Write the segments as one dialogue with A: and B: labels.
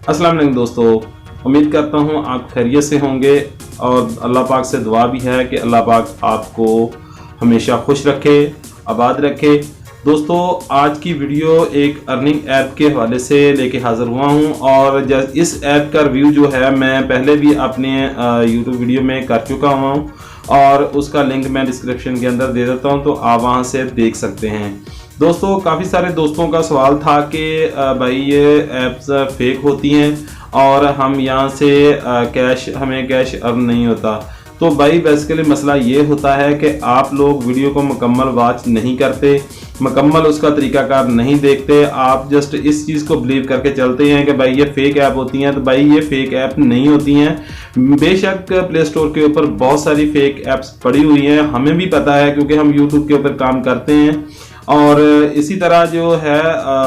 A: अस्सलाम वालेकुम दोस्तों, उम्मीद करता हूँ आप खैरियत से होंगे और अल्लाह पाक से दुआ भी है कि अल्लाह पाक आपको हमेशा खुश रखे, आबाद रखे। दोस्तों, आज की वीडियो एक अर्निंग ऐप के हवाले से लेके हाज़िर हुआ हूँ और इस ऐप का रिव्यू जो है मैं पहले भी अपने यूट्यूब वीडियो में कर चुका हुआ हूँ और उसका लिंक मैं डिस्क्रिप्शन के अंदर दे देता हूँ, तो आप वहाँ से देख सकते हैं। दोस्तों, काफ़ी सारे दोस्तों का सवाल था कि भाई ये ऐप्स फेक होती हैं और हम यहाँ से हमें कैश अर्न नहीं होता। तो भाई बेसिकली मसला ये होता है कि आप लोग वीडियो को मुकम्मल वॉच नहीं करते, मुकम्मल उसका तरीकाकार नहीं देखते, आप जस्ट इस चीज़ को बिलीव करके चलते हैं कि भाई ये फेक ऐप होती हैं। तो भाई ये फेक ऐप नहीं होती हैं। बेशक प्ले स्टोर के ऊपर बहुत सारी फेक ऐप्स पड़ी हुई हैं, हमें भी पता है क्योंकि हम यूट्यूब के ऊपर काम करते हैं। और इसी तरह जो है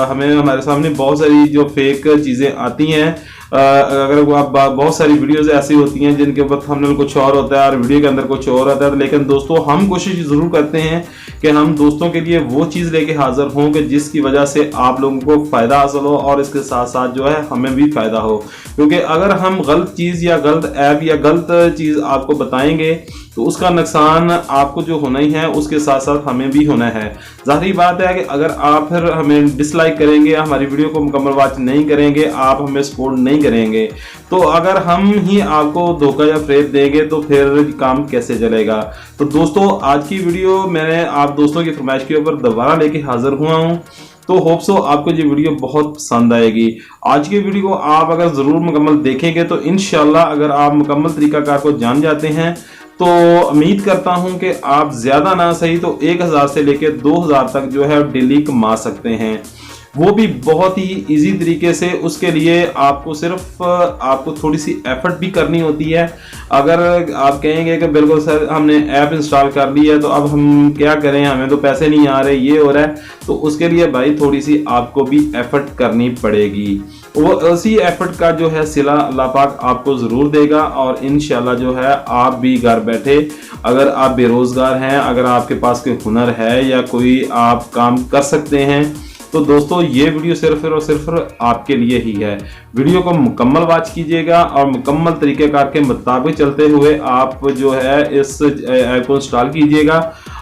A: हमें हमारे सामने बहुत सारी जो फेक चीज़ें आती हैं। अगर आप बहुत सारी वीडियोस ऐसी होती हैं जिनके ऊपर थंबनेल कुछ और होता है और वीडियो के अंदर कुछ और होता है, लेकिन दोस्तों हम कोशिश ज़रूर करते हैं कि हम दोस्तों के लिए वो चीज़ लेके हाजिर हों कि जिसकी वजह से आप लोगों को फ़ायदा हासिल हो और इसके साथ साथ जो है हमें भी फ़ायदा हो। क्योंकि अगर हम गलत चीज़ या गलत ऐप या गलत चीज़ आपको बताएंगे तो उसका नुकसान आपको जो होना ही है उसके साथ साथ हमें भी होना है। ज़ाहिर बात है कि अगर आप फिर हमें डिसलाइक करेंगे, हमारी वीडियो को मुकम्मल वॉच नहीं करेंगे, आप हमें सपोर्ट नहीं करेंगे, तो अगर हम ही आपको धोखा या फेक देंगे तो फिर काम कैसे चलेगा। तो दोस्तों, आज की वीडियो मैंने आप दोस्तों की फरमाइश के ऊपर दोबारा लेके हाजिर हुआ हूँ, तो होप सो आपको ये वीडियो बहुत पसंद आएगी। आज की वीडियो को आप अगर ज़रूर मुकम्मल देखेंगे तो इंशाल्लाह अगर आप मुकम्मल तरीकाकार को जान जाते हैं तो उम्मीद करता हूं कि आप ज़्यादा ना सही तो 1000 से लेकर 2000 तक जो है डेली कमा सकते हैं, वो भी बहुत ही इजी तरीके से। उसके लिए आपको सिर्फ आपको थोड़ी सी एफर्ट भी करनी होती है। अगर आप कहेंगे कि बिल्कुल सर हमने ऐप इंस्टॉल कर ली है तो अब हम क्या करें, हमें तो पैसे नहीं आ रहे, ये हो रहा है, तो उसके लिए भाई थोड़ी सी आपको भी एफर्ट करनी पड़ेगी। वो उसी एफर्ट का जो है सिला अल्लाह पाक आपको ज़रूर देगा और इंशाल्लाह जो है आप भी घर बैठे, अगर आप बेरोज़गार हैं, अगर आपके पास कोई हुनर है या कोई आप काम कर सकते हैं, तो दोस्तों ये वीडियो सिर्फ और सिर्फ आपके लिए ही है। वीडियो को मुकम्मल वॉच कीजिएगा और मुकम्मल तरीक़ेकार के मुताबिक चलते हुए आप जो है इस ऐप को इंस्टॉल कीजिएगा।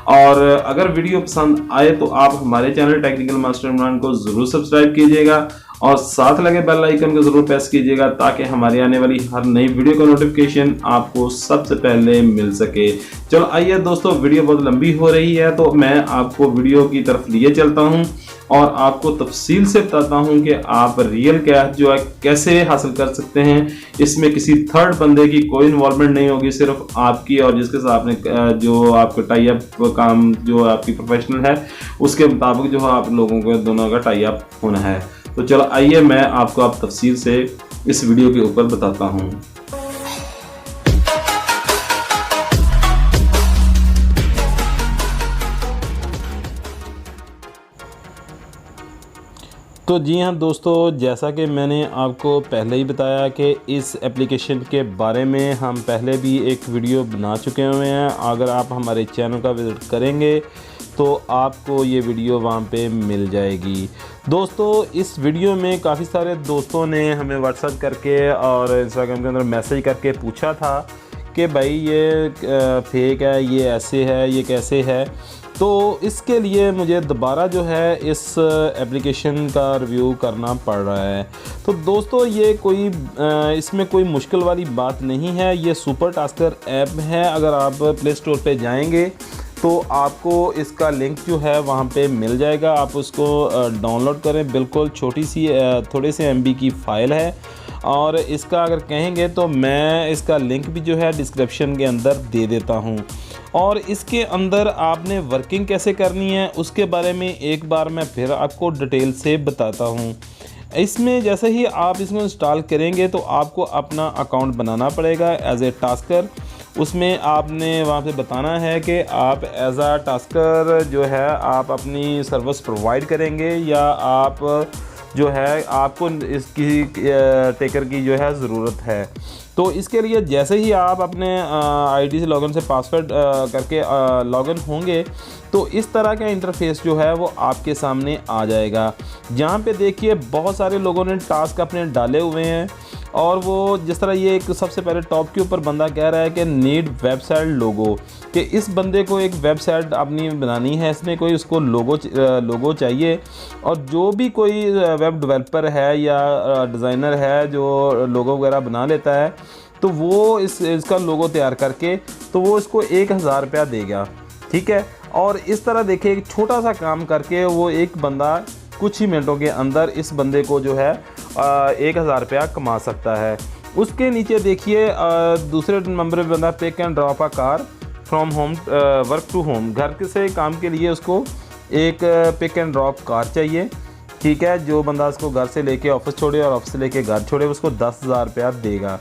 A: और अगर वीडियो पसंद आए तो आप हमारे चैनल टेक्निकल मास्टर इमरान को ज़रूर सब्सक्राइब कीजिएगा और साथ लगे बेल आइकन को ज़रूर प्रेस कीजिएगा ताकि हमारी आने वाली हर नई वीडियो का नोटिफिकेशन आपको सबसे पहले मिल सके। चलो आइए दोस्तों, वीडियो बहुत लंबी हो रही है तो मैं आपको वीडियो की तरफ लिए चलता हूं और आपको तफसील से बताता हूं कि आप रियल कैश जो है कैसे हासिल कर सकते हैं। इसमें किसी थर्ड बंदे की कोई इन्वॉल्वमेंट नहीं होगी, सिर्फ आपकी और जिसके साथ आपने जो आपको टाई अप काम जो आपकी प्रोफेशनल है उसके मुताबिक जो है आप लोगों को दोनों का टाई अप होना है। तो चलो आइए मैं आपको अब तफसील से इस वीडियो के ऊपर बताता हूँ। तो जी हाँ दोस्तों, जैसा कि मैंने आपको पहले ही बताया कि इस एप्लीकेशन के बारे में हम पहले भी एक वीडियो बना चुके हुए हैं। अगर आप हमारे चैनल का विज़िट करेंगे तो आपको ये वीडियो वहाँ पे मिल जाएगी। दोस्तों, इस वीडियो में काफ़ी सारे दोस्तों ने हमें व्हाट्सएप करके और इंस्टाग्राम के अंदर मैसेज करके पूछा था कि भाई ये फेक है, ये ऐसे है, ये कैसे है। तो इसके लिए मुझे दोबारा जो है इस एप्लीकेशन का रिव्यू करना पड़ रहा है। तो दोस्तों, ये कोई इसमें कोई मुश्किल वाली बात नहीं है। ये सुपर टास्कर ऐप है। अगर आप प्ले स्टोर पे जाएंगे तो आपको इसका लिंक जो है वहाँ पे मिल जाएगा, आप उसको डाउनलोड करें। बिल्कुल छोटी सी थोड़े से MB की फ़ाइल है और इसका अगर कहेंगे तो मैं इसका लिंक भी जो है डिस्क्रिप्शन के अंदर दे देता हूँ। और इसके अंदर आपने वर्किंग कैसे करनी है उसके बारे में एक बार मैं फिर आपको डिटेल से बताता हूँ। इसमें जैसे ही आप इसको इंस्टॉल करेंगे तो आपको अपना अकाउंट बनाना पड़ेगा एज ए टास्कर। उसमें आपने वहाँ पे बताना है कि आप एज आ टास्कर जो है आप अपनी सर्विस प्रोवाइड करेंगे या आप जो है आपको इसकी टेकर की जो है ज़रूरत है। तो इसके लिए जैसे ही आप अपने आईडी से लॉगिन से पासवर्ड करके लॉगिन होंगे तो इस तरह का इंटरफेस जो है वो आपके सामने आ जाएगा। जहाँ पे देखिए बहुत सारे लोगों ने टास्क अपने डाले हुए हैं और वो जिस तरह ये एक सबसे पहले टॉप के ऊपर बंदा कह रहा है कि नीड वेबसाइट लोगो, कि इस बंदे को एक वेबसाइट अपनी बनानी है, इसमें कोई उसको लोगो चाहिए। और जो भी कोई वेब डेवलपर है या डिज़ाइनर है जो लोगो वगैरह बना लेता है तो वो इसका लोगो तैयार करके तो वो इसको 1000 रुपया देगा, ठीक है। और इस तरह देखिए एक छोटा सा काम करके वो एक बंदा कुछ ही मिनटों के अंदर इस बंदे को जो है 1000 रुपया कमा सकता है। उसके नीचे देखिए दूसरे नंबर पे बंदा pick and drop a car from home work to home, घर से काम के लिए उसको एक पिक एंड ड्रॉप कार चाहिए, ठीक है। जो बंदा उसको घर से लेके ऑफिस छोड़े और ऑफिस से लेके घर छोड़े उसको 10,000 रुपया देगा।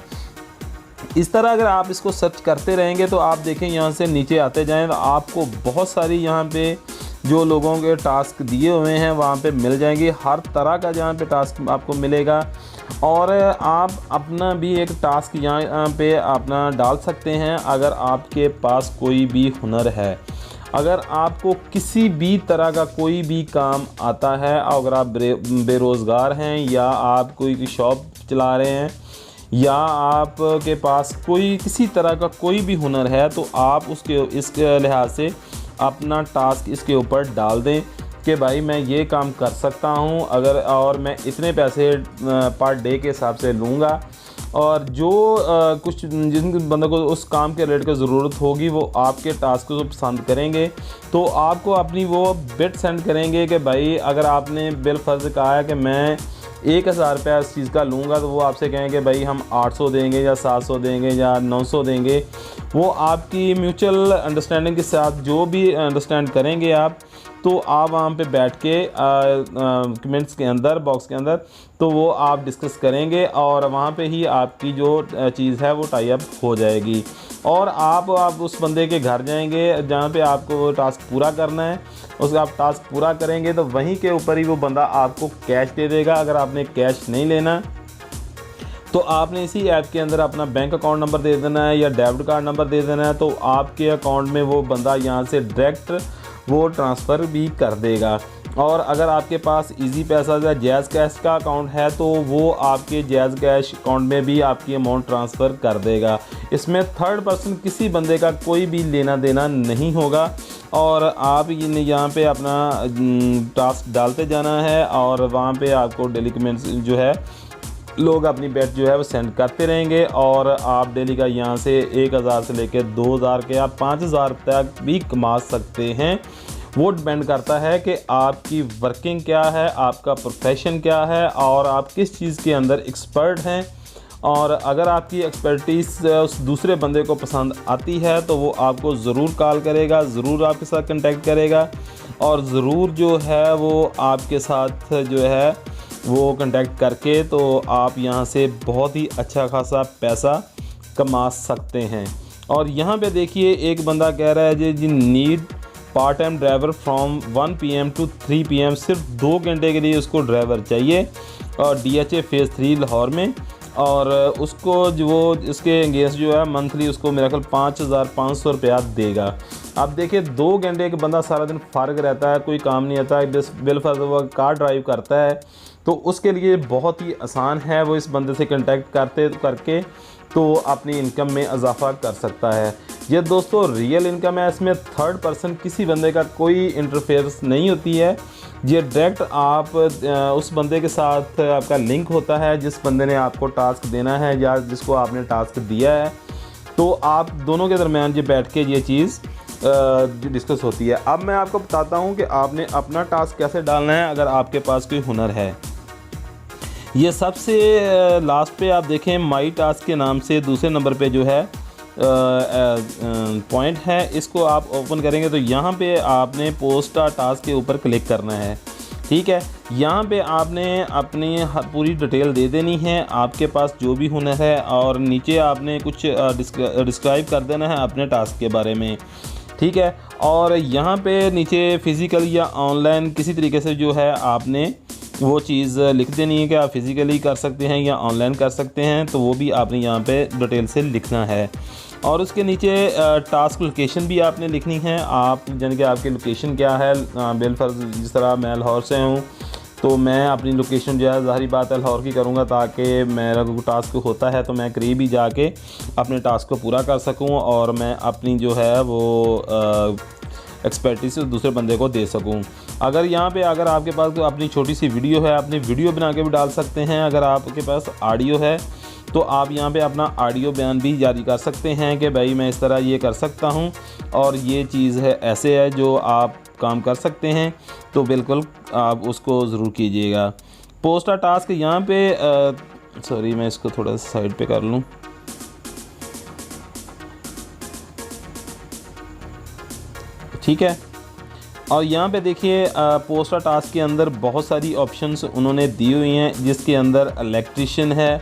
A: इस तरह अगर आप इसको सर्च करते रहेंगे तो आप देखें यहाँ से नीचे आते जाएं तो आपको बहुत सारी यहाँ पे जो लोगों के टास्क दिए हुए हैं वहाँ पे मिल जाएंगे। हर तरह का यहाँ पे टास्क आपको मिलेगा और आप अपना भी एक टास्क यहाँ पे अपना डाल सकते हैं। अगर आपके पास कोई भी हुनर है, अगर आपको किसी भी तरह का कोई भी काम आता है, अगर आप बेरोज़गार हैं या आप कोई शॉप चला रहे हैं या आपके पास कोई किसी तरह का कोई भी हुनर है तो आप उसके इस लिहाज से अपना टास्क इसके ऊपर डाल दें कि भाई मैं ये काम कर सकता हूँ अगर, और मैं इतने पैसे पर डे के हिसाब से लूँगा। और जो कुछ जिन बंदों को उस काम के रिलेटेड की ज़रूरत होगी वो आपके टास्क को पसंद करेंगे तो आपको अपनी वो बिट सेंड करेंगे कि भाई अगर आपने बिल फ़र्ज़ कहा है कि मैं 1000 रुपया इस चीज़ का लूँगा तो वो आपसे कहेंगे भाई हम 800 देंगे या 700 देंगे या 900 देंगे। वो आपकी म्यूचुअल अंडरस्टैंडिंग के साथ जो भी अंडरस्टैंड करेंगे आप, तो आप वहाँ पे बैठ के कमेंट्स के अंदर बॉक्स के अंदर तो वो आप डिस्कस करेंगे और वहाँ पे ही आपकी जो चीज़ है वो टाई अप हो जाएगी। और आप उस बंदे के घर जाएंगे जहाँ पे आपको वो टास्क पूरा करना है, उसका आप टास्क पूरा करेंगे तो वहीं के ऊपर ही वो बंदा आपको कैश दे देगा। अगर आपने कैश नहीं लेना तो आपने इसी ऐप के अंदर अपना बैंक अकाउंट नंबर दे देना है या डेबिट कार्ड नंबर दे देना है, तो आपके अकाउंट में वो बंदा यहाँ से डायरेक्ट वो ट्रांसफ़र भी कर देगा। और अगर आपके पास इजी पैसा या जैज़ कैश का अकाउंट है तो वो आपके जैज़ कैश अकाउंट में भी आपकी अमाउंट ट्रांसफ़र कर देगा। इसमें थर्ड पर्सन किसी बंदे का कोई भी लेना देना नहीं होगा और आप यहाँ पे अपना टास्क डालते जाना है और वहाँ पे आपको डेली कमेंट्स जो है लोग अपनी बेट जो है वो सेंड करते रहेंगे और आप डेली का यहाँ से 1000 से लेकर 2000 के आप 5000 तक भी कमा सकते हैं। वो डिपेंड करता है कि आपकी वर्किंग क्या है, आपका प्रोफेशन क्या है और आप किस चीज़ के अंदर एक्सपर्ट हैं। और अगर आपकी एक्सपर्टीज़ उस दूसरे बंदे को पसंद आती है तो वो आपको ज़रूर कॉल करेगा, ज़रूर आपके साथ कांटेक्ट करेगा और ज़रूर जो है वो आपके साथ जो है वो कांटेक्ट करके तो आप यहाँ से बहुत ही अच्छा खासा पैसा कमा सकते हैं। और यहाँ पे देखिए एक बंदा कह रहा है जी need part time driver from 1 PM to 3 PM, सिर्फ 2 घंटे के लिए उसको ड्राइवर चाहिए और DHA फेज़ 3 लाहौर में। और उसको जो वो इसके अगेंस्ट जो है मंथली उसको मेरा ख्याल 5500 रुपया देगा। अब देखिए 2 घंटे के बंदा सारा दिन फारग रहता है, कोई काम नहीं आता है, बिलफर्ज वो कार ड्राइव करता है तो उसके लिए बहुत ही आसान है, वो इस बंदे से कांटेक्ट करके तो अपनी इनकम में इजाफा कर सकता है। ये दोस्तों रियल इनकम है, इसमें थर्ड पर्सन किसी बंदे का कोई इंटरफेरेंस नहीं होती है। ये डायरेक्ट आप उस बंदे के साथ आपका लिंक होता है जिस बंदे ने आपको टास्क देना है या जिसको आपने टास्क दिया है, तो आप दोनों के दरमियान ये बैठ के ये चीज़ डिस्कस होती है। अब मैं आपको बताता हूँ कि आपने अपना टास्क कैसे डालना है अगर आपके पास कोई हुनर है। ये सबसे लास्ट पे आप देखें माई टास्क के नाम से दूसरे नंबर पे जो है पॉइंट है, इसको आप ओपन करेंगे तो यहाँ पे आपने पोस्ट आ टास्क के ऊपर क्लिक करना है, ठीक है। यहाँ पे आपने अपनी पूरी डिटेल दे देनी है, आपके पास जो भी हुनर है और नीचे आपने कुछ डिस्क्राइब कर देना है अपने टास्क के बारे में, ठीक है। और यहाँ पे नीचे फ़िज़िकल या ऑनलाइन किसी तरीके से जो है आपने वो चीज़ लिख देनी है कि आप फिज़िकली कर सकते हैं या ऑनलाइन कर सकते हैं, तो वो भी आपने यहाँ पे डिटेल से लिखना है। और उसके नीचे टास्क लोकेशन भी आपने लिखनी है। आप यानी कि आपकी लोकेशन क्या है। बिलफर्ज जिस तरह मैं लाहौर से हूँ, तो मैं अपनी लोकेशन जो है ज़ाहिर बात है लाहौर की करूँगा, ताकि मेरा कोई टास्क होता है तो मैं करीब ही जाके अपने टास्क को पूरा कर सकूँ और मैं अपनी जो है वो एक्सपर्टीज दूसरे बंदे को दे सकूं। अगर यहाँ पे अगर आपके पास कोई अपनी छोटी सी वीडियो है, अपनी वीडियो बना के भी डाल सकते हैं। अगर आपके पास ऑडियो है तो आप यहाँ पे अपना ऑडियो बयान भी जारी कर सकते हैं कि भाई मैं इस तरह ये कर सकता हूँ और ये चीज़ है ऐसे है जो आप काम कर सकते हैं, तो बिल्कुल आप उसको ज़रूर कीजिएगा। पोस्ट अ टास्क यहाँ पे सॉरी मैं इसको थोड़ा साइड पे कर लूँ। ठीक है, और यहाँ पे देखिए पोस्ट अ टास्क के अंदर बहुत सारी ऑप्शंस उन्होंने दी हुई हैं, जिसके अंदर इलेक्ट्रिशियन है,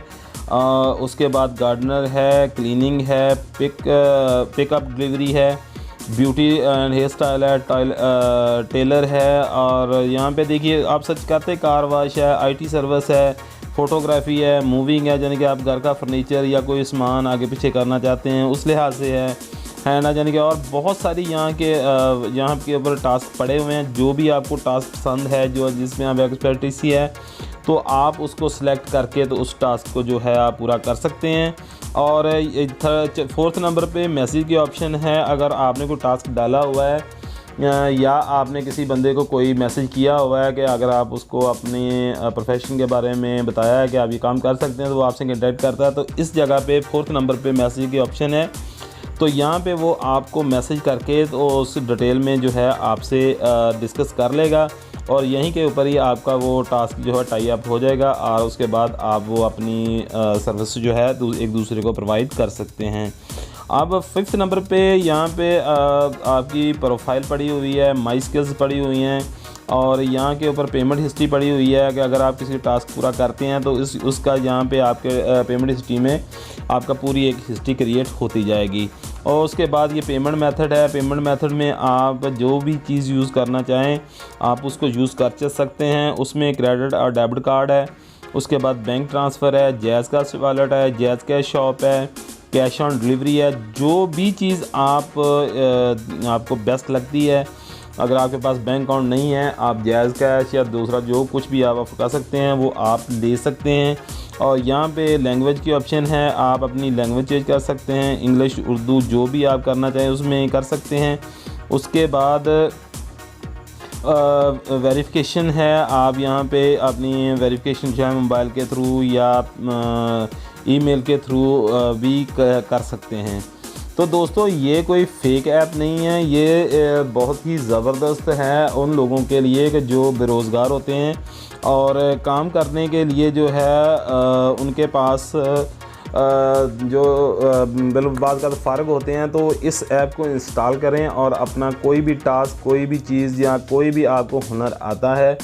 A: उसके बाद गार्डनर है, क्लीनिंग है, पिकअप डिलीवरी है, ब्यूटी एंड हेयर स्टाइल है, टेलर है, और यहाँ पे देखिए आप सर्च करते कार वाश है, आईटी सर्विस है, फ़ोटोग्राफी है, मूविंग है, यानी कि आप घर का फर्नीचर या कोई सामान आगे पीछे करना चाहते हैं उस लिहाज से है ना, यानी कि और बहुत सारी यहाँ के ऊपर टास्क पड़े हुए हैं। जो भी आपको टास्क पसंद है, जो जिसमें आप एक्सपर्टीज है, तो आप उसको सिलेक्ट करके तो उस टास्क को जो है आप पूरा कर सकते हैं। और 4th नंबर पे मैसेज की ऑप्शन है। अगर आपने कोई टास्क डाला हुआ है या आपने किसी बंदे को कोई मैसेज किया हुआ है कि अगर आप उसको अपने प्रोफेशन के बारे में बताया है कि आप ये काम कर सकते हैं, तो वो आपसे कंटेक्ट करता है, तो इस जगह पे 4th नंबर पे मैसेज की ऑप्शन है। तो यहाँ पे वो आपको मैसेज करके तो उस डिटेल में जो है आपसे डिस्कस कर लेगा और यहीं के ऊपर ही आपका वो टास्क जो है टाई अप हो जाएगा और उसके बाद आप वो अपनी सर्विस जो है एक दूसरे को प्रोवाइड कर सकते हैं। अब 5th नंबर पे यहाँ पे आपकी प्रोफाइल पड़ी हुई है, माई स्किल्स पड़ी हुई हैं और यहाँ के ऊपर पेमेंट हिस्ट्री पड़ी हुई है कि अगर आप किसी टास्क पूरा करते हैं तो उसका यहाँ पे आपके पेमेंट हिस्ट्री में आपका पूरी एक हिस्ट्री क्रिएट होती जाएगी। और उसके बाद ये पेमेंट मेथड है। पेमेंट मेथड में आप जो भी चीज़ यूज़ करना चाहें आप उसको यूज़ कर सकते हैं। उसमें क्रेडिट और डेबिट कार्ड है, उसके बाद बैंक ट्रांसफ़र है, जैज़ का वॉलेट है, जैज़ कैश शॉप है, कैश ऑन डिलीवरी है। जो भी चीज़ आपको बेस्ट लगती है, अगर आपके पास बैंक अकाउंट नहीं है आप जैज़ कैश या दूसरा जो कुछ भी आप कर सकते हैं वो आप ले सकते हैं। और यहाँ पे लैंग्वेज की ऑप्शन है, आप अपनी लैंग्वेज चेंज कर सकते हैं, इंग्लिश उर्दू जो भी आप करना चाहें उसमें कर सकते हैं। उसके बाद वेरिफिकेशन है, आप यहाँ पे अपनी वेरिफिकेशन चाहे मोबाइल के थ्रू या ईमेल के थ्रू भी कर सकते हैं। तो दोस्तों ये कोई फेक ऐप नहीं है, ये बहुत ही ज़बरदस्त है उन लोगों के लिए कि जो बेरोज़गार होते हैं और काम करने के लिए जो है उनके पास जो बाज़ का फ़ारग होते हैं, तो इस ऐप को इंस्टॉल करें और अपना कोई भी टास्क, कोई भी चीज़ या कोई भी आपको हुनर आता है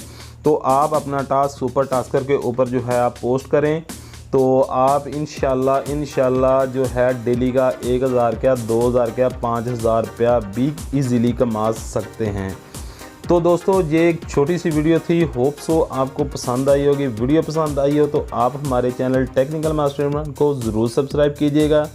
A: तो आप अपना टास्क सुपर टास्कर के ऊपर जो है आप पोस्ट करें, तो आप इंशाल्लाह जो है डेली का 1000 क्या 2000 क्या 5000 रुपया भी इजीली कमा सकते हैं। तो दोस्तों ये एक छोटी सी वीडियो थी, होप सो आपको पसंद आई होगी। वीडियो पसंद आई हो तो आप हमारे चैनल टेक्निकल मास्टरमाइंड को ज़रूर सब्सक्राइब कीजिएगा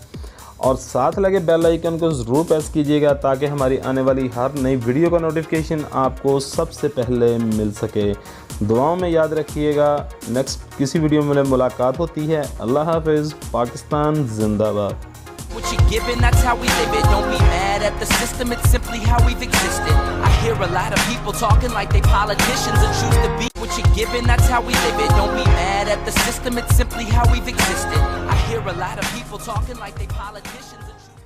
A: और साथ लगे बेल आइकन को ज़रूर प्रेस कीजिएगा ताकि हमारी आने वाली हर नई वीडियो का नोटिफिकेशन आपको सबसे पहले मिल सके। दुआओं में याद रखिएगा। नेक्स्ट किसी वीडियो में मुलाकात होती है। अल्लाह हाफिज़। पाकिस्तान जिंदाबाद।
B: What you're given, that's how we live it. Don't be mad at the system, it's simply how we've existed. I hear a lot of people talking like they politicians and choose to be. What you're given, that's how we live it. Don't be mad at the system, it's simply how we've existed. I hear a lot of people talking like they politicians and choose